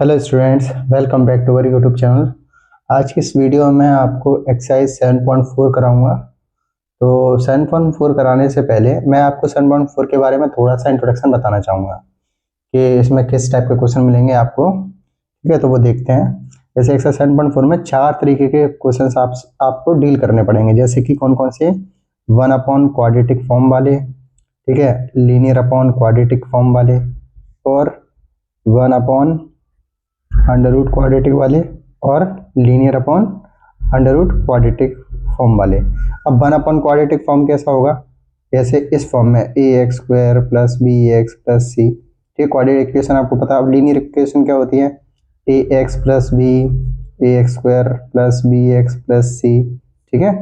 Hello students, welcome back to our YouTube channel. आज की इस वीडियो में आपको एक्सरसाइज 7.4 कराऊंगा। तो 7.4 कराने से पहले मैं आपको 7.4 के बारे में थोड़ा सा इंट्रोडक्शन बताना चाहूँगा कि इसमें किस टाइप के क्वेश्चन मिलेंगे आपको। ठीक है, तो वो देखते हैं। जैसे एक्सरसाइज 7.4 में 4 तरीके के क्वेश्चन आपको डील करने पड़ेंगे। जैसे कि कौन कौन से, 1/क्वाड्रेटिक फॉर्म वाले, ठीक है, लीनियर अपॉन क्वाड्रेटिक फॉर्म वाले, और 1/अंडर रूट क्वाड्रेटिक वाले, और linear upon under root quadratic form वाले। अब 1/क्वाड्रेटिक फॉर्म कैसा होगा? जैसे इस फॉर्म में ax² + bx + c। ठीक, क्वाड्रेटिक इक्वेशन आपको पता है। अब लीनियर इक्वेशन क्या होती है? ax + b ax² + bx + c। ठीक है।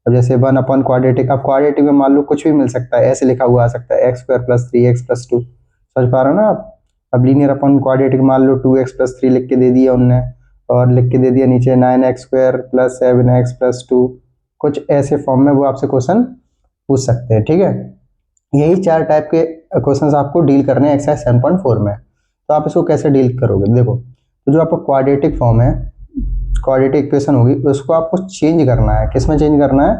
अब जैसे 1/क्वाड्रेटिक, अब क्वाड्रेटिक में मान लो कुछ भी मिल सकता है, ऐसे लिखा हुआ आ सकता है x² + 3x + 2। समझ पा रहे हो ना आप? अब लीनियर अपॉन क्वाड्रेटिक मान लो 2x + 3 लिख के दे दिया उनने, और लिख के दे दिया नीचे 9x² + 7x + 2। कुछ ऐसे फॉर्म में वो आपसे क्वेश्चन पूछ सकते हैं। ठीक है, यही 4 टाइप के क्वेश्चंस आपको डील करने हैं एक्सरसाइज 7.4 में। तो आप इसको कैसे डील करोगे? देखो, तो जो आपका क्वाड्रेटिक फॉर्म है, क्वाड्रेटिक इक्वेशन होगी, उसको आपको चेंज करना है। किस में चेंज करना है?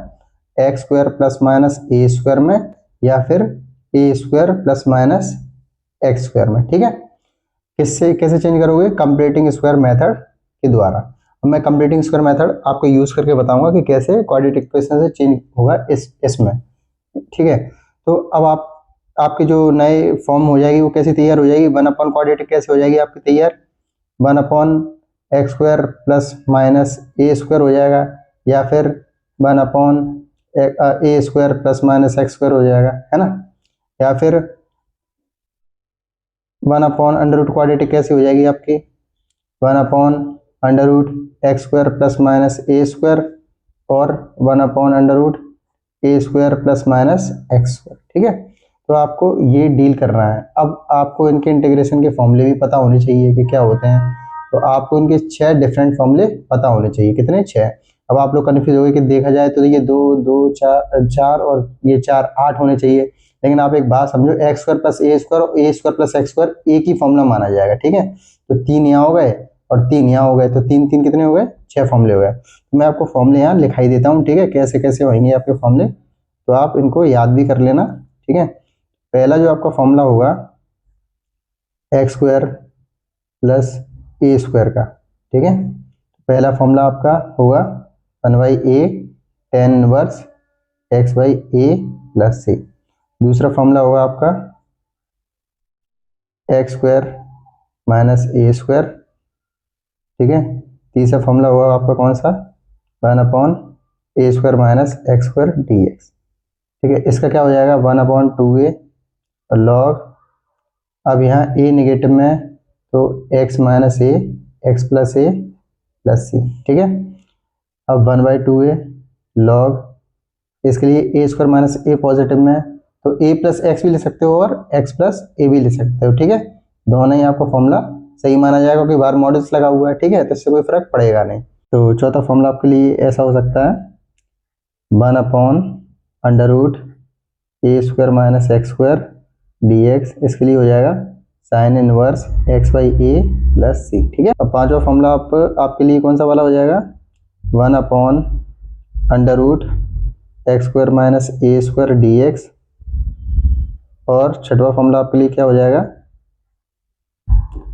x² ± a² में, या फिर a² ± x² में। ठीक है, किससे कैसे चेंज करोगे? कंप्लीटिंग स्क्वायर मेथड के द्वारा। अब मैं कंप्लीटिंग स्क्वायर मेथड आपको यूज करके बताऊंगा कि कैसे क्वाड्रेटिक इक्वेशन से चेंज होगा इसमें। ठीक है, तो अब आपके जो नए फॉर्म हो जाएगी वो कैसे तैयार हो जाएगी? 1/क्वाड्रेटिक कैसे हो जाएगी आपकी तैयार? 1/x² ± a² हो जाएगा, या फिर 1/a² ± x² हो जाएगा, है ना? या फिर 1/अंडर रूट क्वाड्रेटिक कैसे हो जाएगी आपकी? 1/√x² ± a², और 1/√a² ± x²। ठीक है, तो आपको ये डील करना है। अब आपको इनके इंटीग्रेशन के फॉर्मूले भी पता होने चाहिए कि क्या होते हैं। तो आपको इनके 6 डिफरेंट फॉर्मूले पता होने चाहिए। कितने? 6। अब आप लोग कन्फ्यूज हो गए कि देखा जाए तो ये 2 2 4 4 और ये 4 8 होने चाहिए। लेकिन आप एक बात समझो, x² + a² और a² + x² एक ही फॉर्मूला माना जाएगा। ठीक है, तो 3 यहाँ हो गए और 3 यहाँ हो गए, तो 3 3 कितने हो गए? 6 फॉर्मूले हो गए। तो मैं आपको फॉर्मूले यहाँ लिखाई देता हूँ। ठीक है, कैसे कैसे होंगे आपके फॉर्मूले, तो आप इनको याद भी कर लेना। ठीक है, पहला जो आपका फॉर्मूला होगा x² + a² का। ठीक है, पहला फॉर्मूला आपका होगा 1/a tan 1 x/a + c। दूसरा फॉर्मूला होगा आपका x² - a²। ठीक है, तीसरा फॉर्मूला होगा आपका कौन सा? 1/a² - x² dx। ठीक है, इसका क्या हो जाएगा? 1/2a log। अब यहाँ a नेगेटिव में है, तो x - a x + a + c। ठीक है, अब 1/2a log, इसके लिए a² - a पॉजिटिव में है, तो a + x भी ले सकते हो और x + a भी ले सकते हो। ठीक है, दोनों ही आपको फॉर्मूला सही माना जाएगा क्योंकि बाहर मॉड्यूल्स लगा हुआ है। ठीक है, तो इससे कोई फर्क पड़ेगा नहीं। तो चौथा फॉर्मूला आपके लिए ऐसा हो सकता है 1/√a² - x² dx। इसके लिए हो जाएगा sin 1 x/a + c। ठीक है, अब पांचवा फॉर्मूला आपके लिए कौन सा वाला हो जाएगा? 1/√x² - a² dx। और छठवा फॉर्मूला आपके लिए क्या हो जाएगा?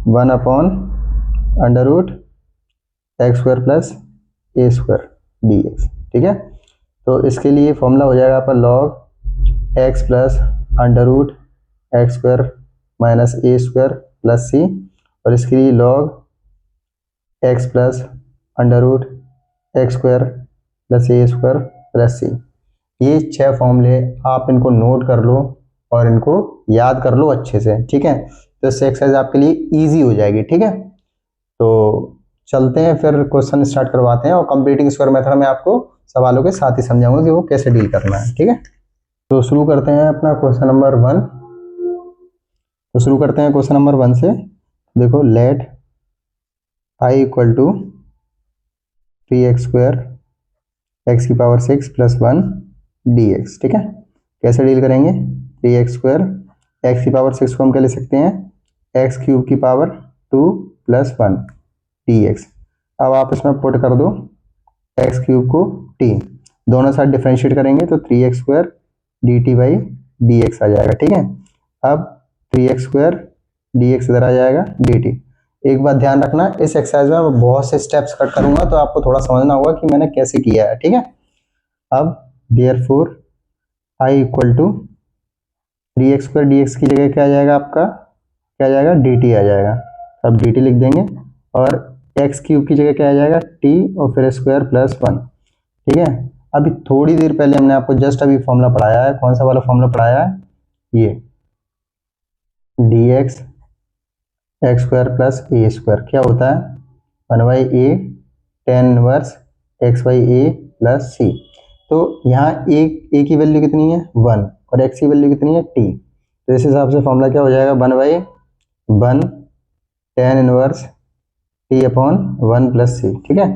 1/√x² + a² dx। ठीक है, तो इसके लिए फॉर्मूला हो जाएगा आपका log x + under root x² - a² + c। और इसके लिए log x + under root x² + a² + c। ये 6 फॉर्मूले आप इनको नोट कर लो और इनको याद कर लो अच्छे से। ठीक है, तो इससे एक्सरसाइज आपके लिए इजी हो जाएगी। ठीक है, तो चलते हैं फिर क्वेश्चन स्टार्ट करवाते हैं, और कंप्लीटिंग स्क्वायर मेथड में आपको सवालों के साथ ही समझाऊंगा कि वो कैसे डील करना है। ठीक है, तो शुरू करते हैं अपना क्वेश्चन नंबर 1। तो शुरू करते हैं क्वेश्चन नंबर 1 से। देखो, late i = 3x² x⁴ + 1 dx। ठीक है, कैसे डील करेंगे? 3x² x⁴ को हम क्या ले सकते हैं? x³ 2 plus 1 dx। अब आप इसमें पुट कर दो एक्स क्यूब को t, दोनों साइड डिफ्रेंशिएट करेंगे तो 3x² dt बाई dx आ जाएगा। ठीक है, अब 3x² dx इधर आ जाएगा dt। एक बात ध्यान रखना, इस एक्सरसाइज में मैं बहुत से स्टेप्स कट करूंगा तो आपको थोड़ा समझना होगा कि मैंने कैसे किया है। ठीक है, अब therefore i equal to 3x² dx की जगह क्या आ जाएगा आपका, क्या आ जाएगा dt आ जाएगा। अब dt लिख देंगे और एक्स क्यूब की जगह क्या आ जाएगा t और फिर स्क्वायर प्लस 1। ठीक है, अभी थोड़ी देर पहले हमने आपको जस्ट अभी फॉर्मूला पढ़ाया है। कौन सा वाला फॉर्मूला पढ़ाया है, ये dx x square plus a square क्या होता है 1/a tan inverse x/a plus c। तो यहाँ a की वैल्यू कितनी है 1 और x की वैल्यू कितनी है t, तो इस हिसाब से फॉर्मूला क्या हो जाएगा 1/1 tan inverse t upon 1 plus c। ठीक है,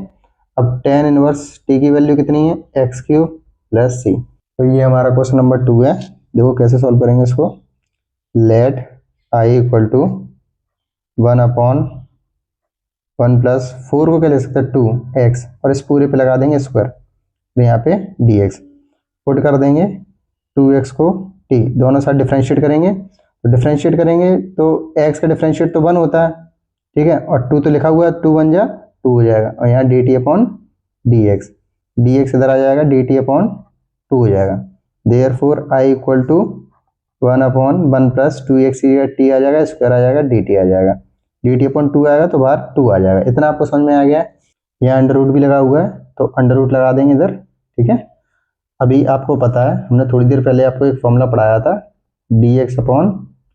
अब tan इनवर्स t की वैल्यू कितनी है एक्स क्यूब प्लस c। तो ये हमारा क्वेश्चन नंबर 2 है। देखो कैसे सॉल्व करेंगे इसको। Let i equal to 1 upon 1 plus 4 को क्या ले सकते हैं 2x और इस पूरे पे लगा देंगे स्क्वायर, तो यहाँ पे dx पुट कर देंगे 2x को t, दोनों साइड डिफ्रेंशिएट करेंगे तो डिफ्रेंशिएट करेंगे तो x का डिफ्रेंशिएट तो 1 होता है। ठीक है, और 2 तो लिखा हुआ है 2 1 जा 2 हो जाएगा और यहाँ dt अपॉन dx इधर आ जाएगा dt अपॉन 2 हो जाएगा। Therefore i equal to 1 upon 1 plus 2x t आ जाएगा, स्क्वायर आ जाएगा dt आ जाएगा, dt अपॉन 2 आएगा तो बाहर 2 आ जाएगा। इतना आपको समझ में आ गया है। यहाँ अंडर रूट भी लगा हुआ है तो अंडर रूट लगा देंगे इधर। ठीक है, अभी आपको पता है हमने थोड़ी देर पहले आपको एक फॉर्मूला पढ़ाया था dx अपॉन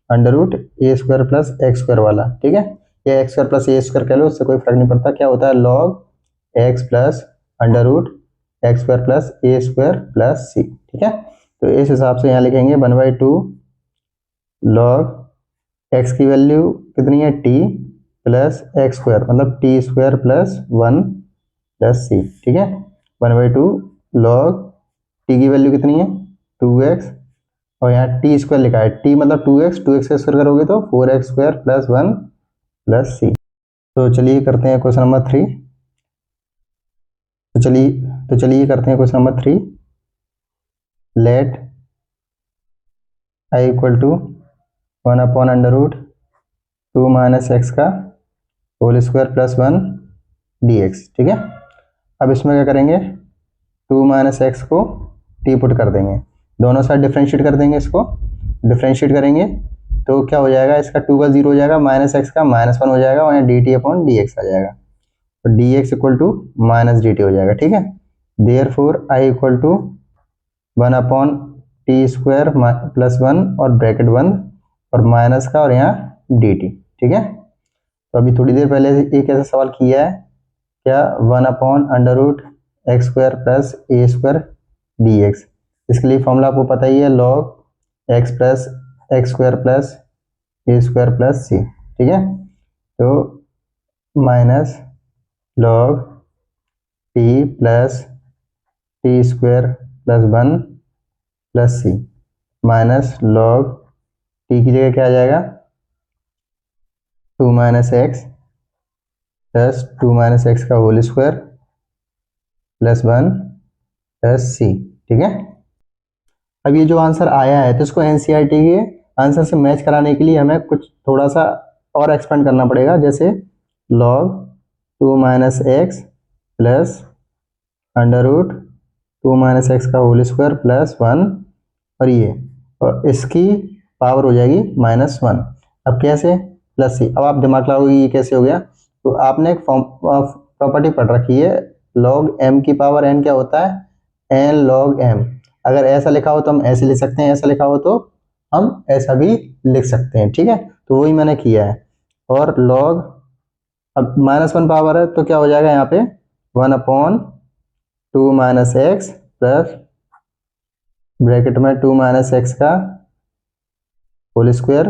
अंडर रूट ए स्क्वायर प्लस एक्स स्क्वायर वाला। ठीक है, ये x square plus a square कह लो, उससे कोई फर्क नहीं पड़ता। क्या होता है log x plus under root x square plus a square plus c. ठीक है, तो इस हिसाब से यहाँ लिखेंगे 1/2 लॉग एक्स की वैल्यू कितनी है t प्लस एक्स स्क्वायर मतलब T square plus 1 plus c. ठीक है, 1/2 लॉग t की वैल्यू कितनी है 2x और यहाँ टी स्क्वायर लिखा है, t मतलब 2x का स्क्वायर करोगे तो 4x स्क्वायर प्लस 1 प्लस सी। तो चलिए करते हैं क्वेश्चन नंबर 3। तो चलिए करते हैं question number 3। Let i equal to 1 upon under root 2 minus x का होल स्क्वायर प्लस 1 dx। ठीक है, अब इसमें क्या करेंगे 2 माइनस एक्स को t पुट कर देंगे, दोनों साइड डिफ्रेंशिएट कर देंगे। इसको डिफ्रेंशिएट करेंगे तो क्या हो जाएगा, इसका 2 का 0 हो जाएगा, माइनस एक्स का -1 हो जाएगा और यहाँ dt अपॉन dx आ जाएगा, तो dx equal to minus dt हो जाएगा। ठीक है, therefore i equal to 1 upon t square plus 1 और ब्रैकेट बंद और माइनस का और यहाँ dt। ठीक है, तो अभी थोड़ी देर पहले एक ऐसा सवाल किया है, क्या 1 upon under root x square plus a square dx। इसके लिए फॉर्मूला आपको पता ही है log x plus x square plus a square plus c. ठीक है, तो minus log t plus t square plus 1 plus c minus log t की जगह क्या आ जाएगा 2 minus x plus 2 minus x का whole square plus 1 plus c. ठीक है, अब ये जो आंसर आया है तो इसको एनसीईआरटी के आंसर से मैच कराने के लिए हमें कुछ थोड़ा सा और एक्सपेंड करना पड़ेगा, जैसे log 2 minus x plus under root 2 minus x का होल स्क्वायर प्लस 1 और ये और इसकी पावर हो जाएगी -1। अब कैसे प्लस सी, अब आप दिमाग लगाओगे ये कैसे हो गया, तो आपने एक प्रॉपर्टी पढ़ रखी है log m की पावर n क्या होता है n log m। अगर ऐसा लिखा हो तो हम ऐसे लिख सकते हैं, ऐसा लिखा हो तो हम ऐसा भी लिख सकते हैं। ठीक है, तो वही मैंने किया है। और log अब -1 पावर है तो क्या हो जाएगा यहाँ पे 1 upon 2 minus x plus bracket में 2 माइनस एक्स का होल स्क्वायर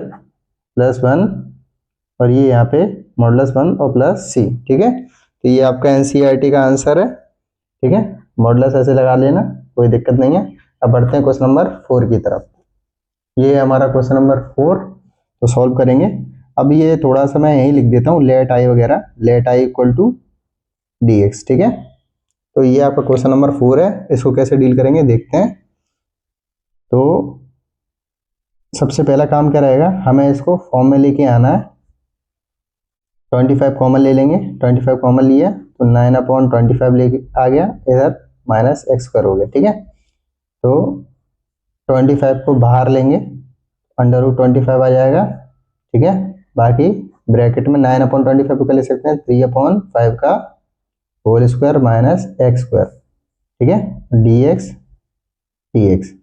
प्लस 1 और ये यहाँ पे मॉडुलस 1 और प्लस सी। ठीक है, तो ये आपका एनसीईआरटी का आंसर है। ठीक है, मॉडुलस ऐसे लगा लेना, कोई दिक्कत नहीं है। अब बढ़ते हैं क्वेश्चन नंबर 4 की तरफ। ये है हमारा क्वेश्चन नंबर 4, तो सॉल्व करेंगे। अब ये थोड़ा सा मैं यही लिख देता हूँ, लेट आई वगैरह, let I equal to d x, ठीक है। तो ये आपका क्वेश्चन नंबर 4 है। इसको कैसे डील करेंगे देखते हैं। तो सबसे पहला काम क्या रहेगा, हमें इसको फॉर्म में लेके आना है। 25 कॉमन ले लेंगे, 25 कॉमन लिया तो 9/25 लेके आ गया, इधर माइनस एक्स स्क्वायर हो गया, ठीक है। तो 25 को बाहर लेंगे, अंडर रूट 25 आ जाएगा, ठीक है। बाकी ब्रैकेट में 9/25 को ले सकते हैं 3/5 का whole square minus x square, ठीक है, डी एक्स डी एक्स।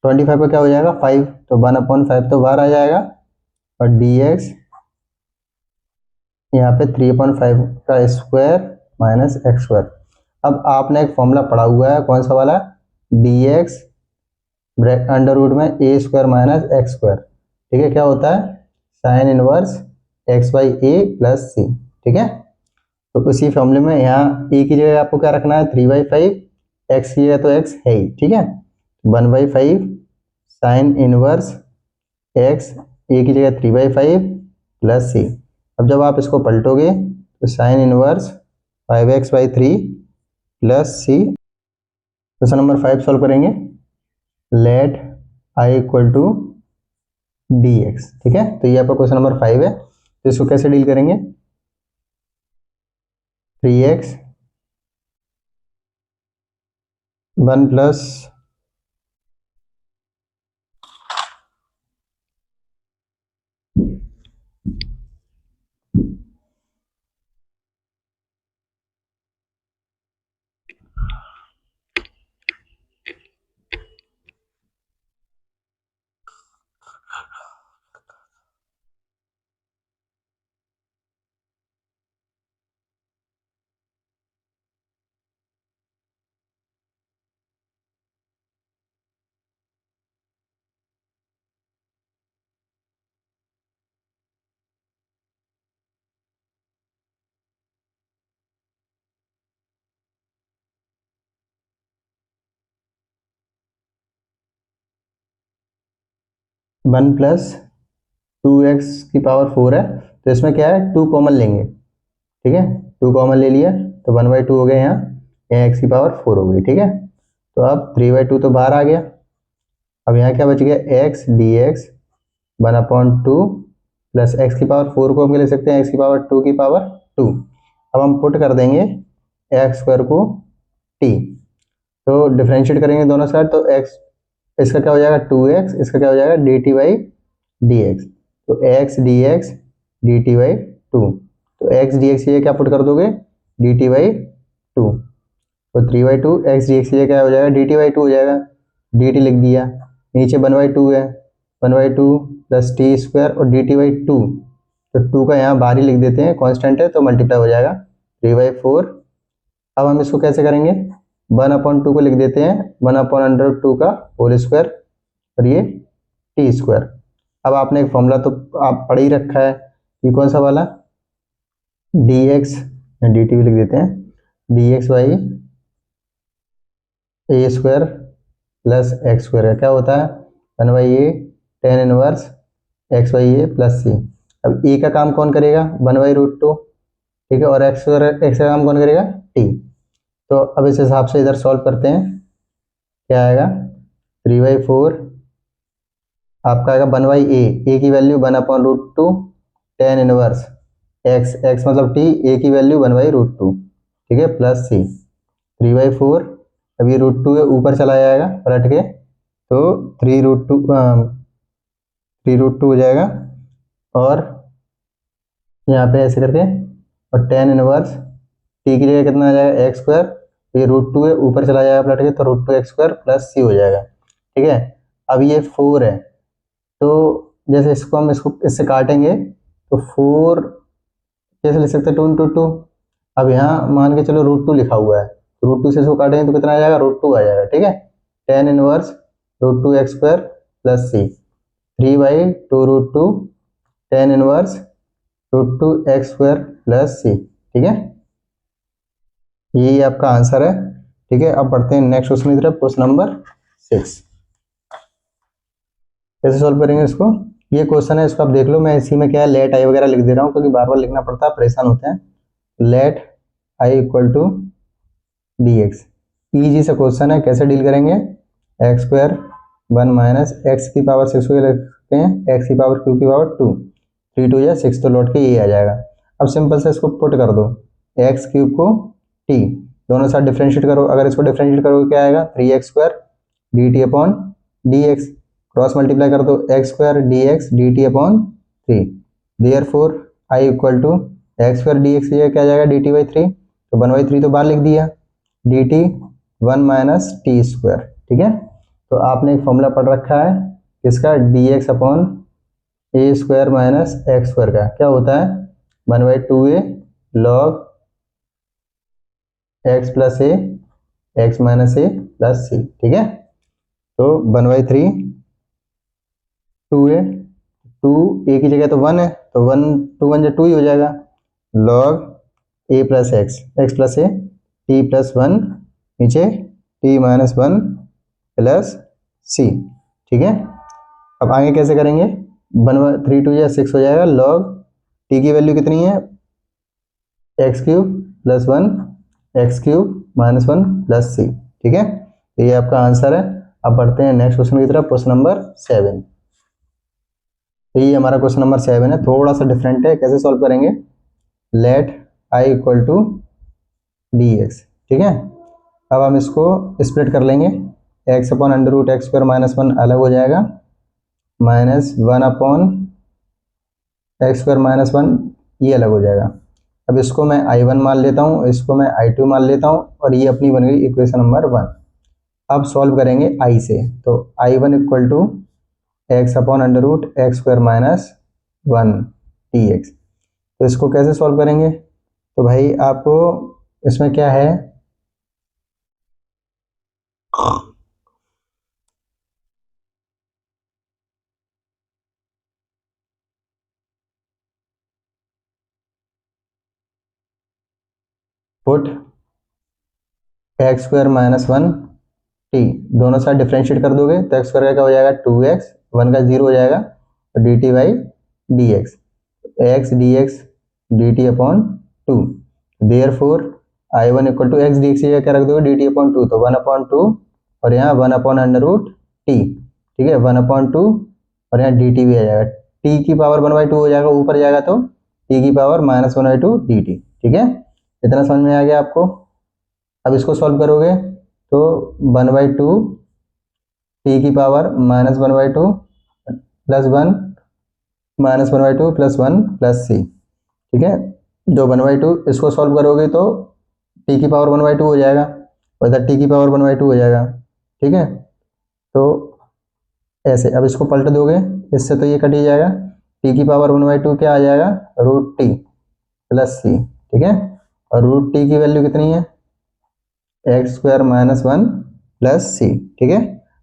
25 का क्या हो जाएगा 5, तो 1/5 तो बाहर आ जाएगा, और डी एक्स यहाँ पे 3/5 का स्क्वायर माइनस एक्स स्क्वायर। अब आपने एक फॉर्मूला पढ़ा हुआ है, कौन सा वाला, डी एक्स अंडर रूट में a square minus x square, ठीक है, क्या होता है sine inverse x by a plus c, ठीक है। तो उसी फॉर्मूले में यहाँ ए की जगह आपको क्या रखना है 3/5, एक्स की जगह तो एक्स है ही, ठीक है, 1/5 साइन इनवर्स एक्स, ए की जगह 3/5 प्लस सी। अब जब आप इसको पलटोगे तो साइन इनवर्स 5x/3 प्लस सी। क्वेश्चन नंबर 5 सॉल्व करेंगे, let I equal to d x, ठीक है। तो ये आपका क्वेश्चन नंबर 5 है। तो इसको कैसे डील करेंगे, 3x 1 प्लस 1 प्लस 2x की पावर 4 है, तो इसमें क्या है 2 कॉमन लेंगे, ठीक है, 2 कॉमन ले लिया तो 1/2 हो गया, यहाँ x की पावर 4 हो गई, ठीक है। तो अब 3/2 तो बाहर आ गया, अब यहाँ क्या बच गया x D x 1/2 plus x की पावर 4 को हम ले सकते हैं x की पावर 2 की पावर 2। अब हम पुट कर देंगे एक्स स्क्वायर को t, तो डिफ्रेंशिएट करेंगे दोनों साइड, तो x इसका क्या हो जाएगा 2x, इसका क्या हो जाएगा dt बाई डी एक्स, तो x D x d t by 2, तो x डी एक्स ये क्या पुट कर दोगे डी टी बाई 2, तो 3/2 x डी एक्स ये क्या हो जाएगा डी टी बाई 2 हो जाएगा, डी टी लिख दिया, नीचे 1/2 है, 1/2 प्लस टी स्क्वायर और डी टी बाई 2, तो 2 का यहाँ बाहर ही लिख देते हैं, कांस्टेंट है तो मल्टीप्लाई हो जाएगा 3/4। अब हम इसको कैसे करेंगे, 1/2 को लिख देते हैं 1/√2 का होल स्क्वायर और ये टी स्क्वायर। अब आपने एक फॉर्मूला तो आप पढ़ ही रखा है, ये कौन सा वाला, डी एक्स डी टी भी लिख देते हैं, d x by a square plus x square का क्या होता है 1/a tan inverse x by a plus c. अब ए का काम कौन करेगा 1/√2, ठीक है, और एक्स का काम कौन करेगा टी। तो अब इस हिसाब से इधर सॉल्व करते हैं, क्या आएगा 3/4 आपका आएगा 1/a, ए की value 1/√2 tan inverse x, x मतलब टी, ए की वैल्यू 1/√2, ठीक है, प्लस सी 3/4। अब ये √2 है ऊपर चला जाएगा पलट के, तो 3√2 हो जाएगा, और यहाँ पे ऐसे करके, और tan इनवर्स टी की जगह कितना आ जाएगा एक्स स्क्वायर, ये √2 है ऊपर चला जाएगा पलट के, तो √2 एक्स स्क्वायर प्लस सी हो जाएगा, ठीक है। अब ये 4 है, तो जैसे इसको हम इसको इससे काटेंगे तो 4 कैसे लिख सकते हैं 2 × 2, अब यहाँ मान के चलो √2 लिखा हुआ है, तो √2 से इसको काटेंगे तो कितना आ जाएगा √2 आ जाएगा, ठीक है, tan inverse √2 x square plus c 3/2√2 tan inverse √2 x square plus c, ठीक है, यही आपका आंसर है, ठीक है। अब पढ़ते हैं नेक्स्ट क्वेश्चन की तरफ, क्वेश्चन नंबर 6। कैसे सॉल्व करेंगे इसको, ये क्वेश्चन है, इसको आप देख लो। मैं इसी में क्या है लेट आई वगैरह लिख दे रहा हूँ क्योंकि बार बार लिखना पड़ता है, परेशान होते हैं। Let I equal to d x, easy सा क्वेश्चन है। कैसे डील करेंगे? एक्स स्क्वायर 1 माइनस एक्स की पावर 6 को लिख सकते हैं एक्स की पावर क्यू की पावर 2, 3 2 या 6 तो लौट के ये आ जाएगा। अब सिंपल से इसको पुट कर दो, एक्स क्यूब को टी, दोनों साथ डिफ्रेंशिएट करो। अगर इसको डिफ्रेंशिएट करोगे क्या आएगा? 3x square d t upon d x, cross multiply कर दो, x square d x d t upon 3। Therefore I equal to x square d x क्या आ जाएगा? डी टी बाई 3, तो 1/3 तो बाहर लिख दिया, D T 1 minus T square. ठीक है, तो आपने एक फॉर्मूला पढ़ रखा है इसका, डी एक्स अपॉन ए स्क्वायर माइनस एक्स स्क्वायर का क्या होता है? 1/2a लॉग एक्स प्लस ए एक्स माइनस ए प्लस सी। ठीक है, तो 1/3 2a, 2 ए की जगह तो 1 है, तो 1 2 1 2 ही हो जाएगा, log A plus x plus A T plus 1 नीचे टी माइनस 1 प्लस सी। ठीक है, अब आगे कैसे करेंगे? 1/3 2 या 6 हो जाएगा, लॉग टी की वैल्यू कितनी है? X cube plus 1 x cube minus 1 plus c. ठीक है, तो ये आपका आंसर है। अब बढ़ते हैं नेक्स्ट क्वेश्चन की तरफ, क्वेश्चन नंबर 7। तो ये हमारा क्वेश्चन नंबर 7 है, थोड़ा सा डिफरेंट है। कैसे सॉल्व करेंगे? Let I equal to d x. ठीक है, अब हम इसको स्प्लिट कर लेंगे, x upon under root x square minus 1 अलग हो जाएगा, minus 1 upon x square minus 1 ये अलग हो जाएगा। अब इसको मैं I1 मान लेता हूँ, इसको मैं I2 मान लेता हूँ, और ये अपनी बन गई इक्वेशन नंबर 1। अब सॉल्व करेंगे I से, तो I1 equal to x upon under root x square minus 1 d x. तो इसको कैसे सॉल्व करेंगे? तो भाई आपको इसमें क्या है, put x square minus 1 T, दोनों साइड डिफ्रेंशिएट कर दोगे तो एक्स स्क्वायर का क्या हो जाएगा? 2x, 1 का 0 हो जाएगा, तो d t by d x, x d x d t upon 2। Therefore I one equal to x d x क्या रख दोगे? डी टी अपॉन 2, तो 1/2 और यहाँ 1 अपॉन अंडर रूट टी। ठीक है, 1/2 और यहाँ डी टी भी आ जाएगा, टी की पावर 1/2 हो जाएगा, ऊपर जाएगा तो टी की पावर -1/2 डी टी। ठीक है, इतना समझ में आ गया आपको? अब इसको सॉल्व करोगे तो 1/2 टी की power -1/2 plus 1 -1/2 plus 1 plus c. ठीक है, जो 1/2 इसको सॉल्व करोगे तो टी की पावर 1/2 हो जाएगा, और इधर टी की पावर 1/2 हो जाएगा। ठीक है, तो ऐसे अब इसको पलट दोगे, इससे तो ये कट ही जाएगा, टी की पावर 1/2 क्या आ जाएगा? Root T plus c. ठीक है, और रूट टी की वैल्यू कितनी है? X square minus 1 plus c. ठीक है,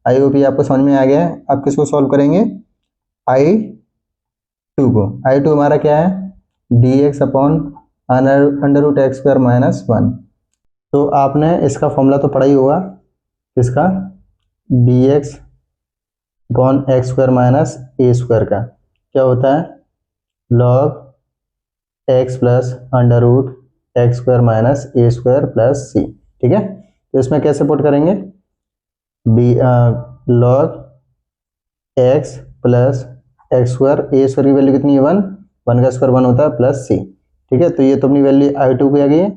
आई ओ पी आपको समझ में आ गया है। अब किसको सॉल्व करेंगे? I2 को। I2 हमारा क्या है? D x upon under root x square minus 1। तो आपने इसका फॉर्मूला तो पढ़ा ही होगा, इसका d x upon x square minus a square का क्या होता है? Log x plus under root x square minus a square plus c. ठीक है, तो इसमें कैसे पुट करेंगे? B log x plus x square, a square की वैल्यू कितनी है? 1, 1 का स्क्वायर 1 होता है प्लस सी। ठीक है, तो ये तो अपनी वैल्यू I2 की आ गई है।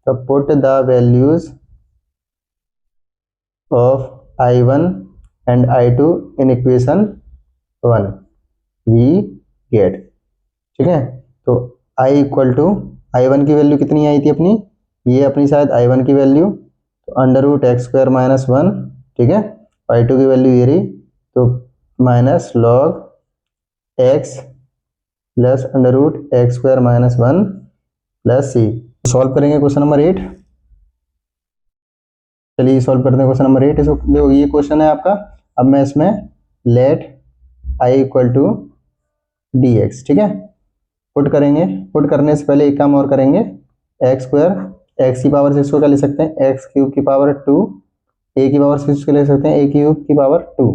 तो put the values of I1 and I2 in equation 1 we get. ठीक है, तो I इक्वल टू I1 की वैल्यू कितनी आई थी अपनी? ये अपनी शायद I1 की वैल्यू, तो under root x square minus 1। ठीक है, I2 की वैल्यू ये रही, तो minus log x plus under root x square minus 1 plus c. Solve करेंगे क्वेश्चन नंबर 8। चलिए सॉल्व करते हैं क्वेश्चन नंबर 8। इसको देखो, ये क्वेश्चन है आपका। अब मैं इसमें let I equal to d x, ठीक है, पुट करेंगे। पुट करने से पहले एक काम और करेंगे, एक्स स्क्वायर एक्स की पावर 6 को क्या ले सकते हैं? एक्स क्यूब की पावर 2, ए की पावर 6 को ले सकते हैं ए क्यूब की पावर 2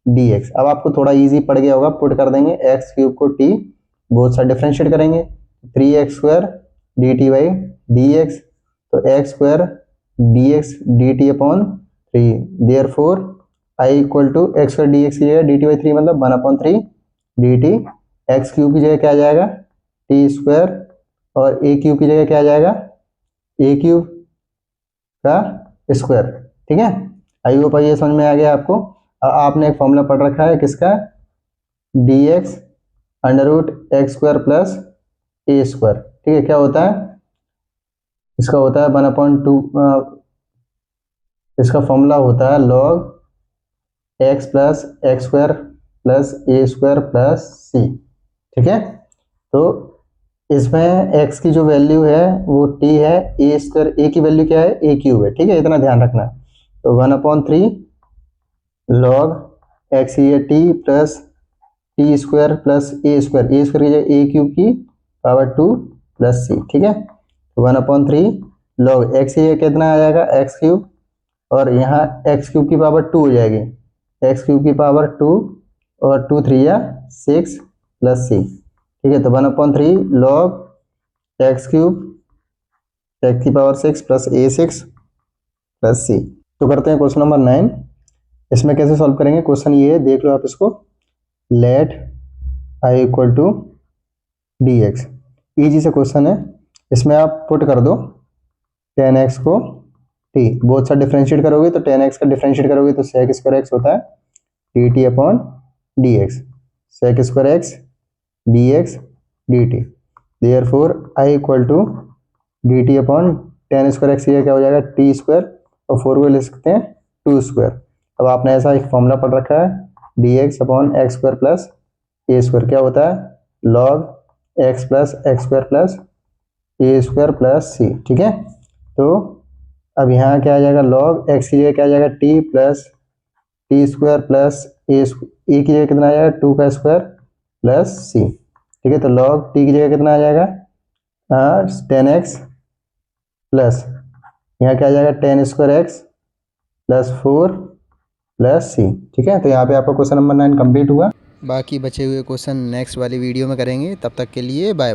dx। अब आपको थोड़ा इजी पड़ गया होगा, पुट कर देंगे एक्स क्यूब को t, बोथ साइड डिफरेंशिएट करेंगे, 3x² dt बाई dx, तो x square dx dt upon 3, therefore I equal to x square d x की जगह डी टी बाई 3 मतलब 1/3 डी टी, एक्स क्यूब की जगह क्या आ जाएगा टी स्क्वायर, और ए क्यूब की जगह क्या आ जाएगा ए क्यूब का स्क्वायर। ठीक है, आई होप ये समझ में आ गया आपको। आपने एक फॉर्मूला पढ़ रखा है किसका, d x under root x square plus a square. ठीक है, क्या होता है इसका, होता है 1/2, इसका फॉर्मूला होता है log x plus x square plus a square plus c. ठीक है, तो इसमें x की जो वैल्यू है वो t है, ए स्क्वायर ए की वैल्यू क्या है ए क्यूब है। ठीक है, इतना ध्यान रखना। तो 1/3 लॉग एक्स ये t plus t square plus a square की जगह ए क्यूब की पावर 2 प्लस सी। ठीक है, तो 1/3 लॉग एक्स ये कितना आ जाएगा एक्स क्यूब, और यहाँ एक्स क्यूब की पावर 2 हो जाएगी, एक्स क्यूब की पावर 2 और 2 3 या 6 प्लस सी। ठीक है, तो 1/3 लॉग एक्स क्यूब एक्स की पावर 6 प्लस ए 6 प्लस सी। तो करते हैं क्वेश्चन नंबर 9। इसमें कैसे सॉल्व करेंगे, क्वेश्चन ये है, देख लो आप इसको, let I equal to d x. Easy से क्वेश्चन है, इसमें आप पुट कर दो 10x को t, बोथ साइड डिफरेंशिएट करोगे तो 10x का डिफरेंशिएट करोगे तो sec स्क्वायर x होता है dt upon dx, sec square x dx dt, therefore i equal to dt upon 10 square x, ये क्या हो जाएगा t स्क्वायर, और 4 को ले सकते हैं 2 स्क्वायर। अब आपने ऐसा एक फॉर्मूला पढ़ रखा है dx upon x square plus a square, क्या होता है log x plus x square plus a square plus c. ठीक है, तो अब यहाँ क्या आ जाएगा लॉग एक्स की जगह क्या आ जाएगा t plus t square plus a की जगह कितना आ जाएगा 2 का स्क्वायर प्लस सी। ठीक है, तो लॉग टी की जगह कितना आ जाएगा 10x प्लस यहाँ क्या आ जाएगा 10 square x plus 4 plus c. ठीक है, तो यहाँ पे आपका क्वेश्चन नंबर 9 कंप्लीट हुआ। बाकी बचे हुए क्वेश्चन नेक्स्ट वाली वीडियो में करेंगे, तब तक के लिए बाय बाय।